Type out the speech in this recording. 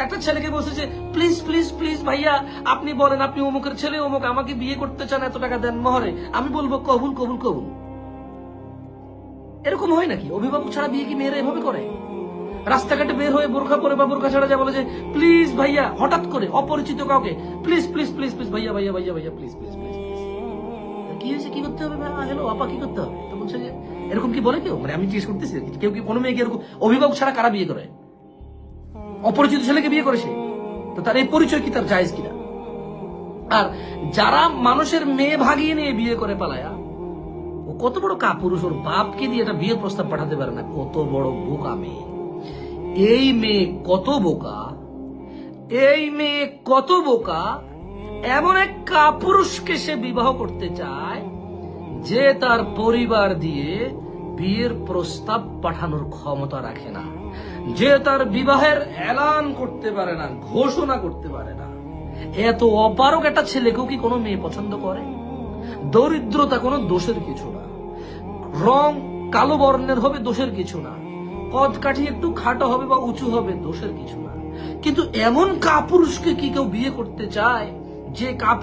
একটা ছেলেকে বলছে যে প্লিজ প্লিজ প্লিজ ভাইয়া আপনি বলেন আপনি অমুকের ছেলে অমুক, আমাকে বিয়ে করতে চান, এত টাকা দেন মহরে, আমি বলবো কবুল কবুল কবুল। এরকম হয় নাকি? অভিভাবক ছাড়া বিয়ে কি মেয়েরা এভাবে করে? রাস্তাঘাটে বের হয়ে বোরখা পরে বা বোরখা ছাড়া যা বলে যে প্লিজ ভাইয়া, হঠাৎ করে অপরিচিত কাউকে প্লিজ প্লিজ প্লিজ প্লিজ ভাইয়া ভাইয়া ভাইয়া ভাইয়া প্লিজ প্লিজ প্লিজ, কি হয়েছে, কি করতে হবে, হ্যালো আপা কি করতে হবে? তো বলছে যে এরকম কি বলে কেউ? মানে আমি জিজ্ঞেস করতেছি কেউ কি, কোনো মেয়েকে এরকম অভিভাবক ছাড়া কারা বিয়ে করে? অপরিচিত ছেলেকে বিয়ে করে সে, তো তার এই পরিচয় কি তার জায়েজ কিনা? আর যারা মানুষের মেয়ে ভাগিয়ে নিয়ে বিয়ে করে পালায়া, ও কত বড় কাপুরুষ, ওর বাপকে দিয়ে এটা বিয়ের প্রস্তাব পাঠাতে পারে না, কত বড় বোকা মেয়ে। এই মেয়ে কত বোকা, এই মেয়ে কত বোকা, এমন এক কাপুরুষকে সে বিবাহ করতে চায় যে তার পরিবার দিয়ে বিয়ের প্রস্তাব পাঠানোর ক্ষমতা রাখে না, যে তার বিবাহের এলান করতে পারে না, ঘোষণা করতে পারে না। এত অপারক একটা ছেলেকেও কি কোনো মেয়ে পছন্দ করে? দরিদ্রতা কোনো দোষের কিছু না, রং কালো বর্ণের হবে দোষের কিছু না, কদ কাঠি একটু খাটো হবে বা উঁচু হবে দোষের কিছু না। কিন্তু এমন কাপুরুষকে কি কেউ বিয়ে করতে চায় যে কাপুরুষ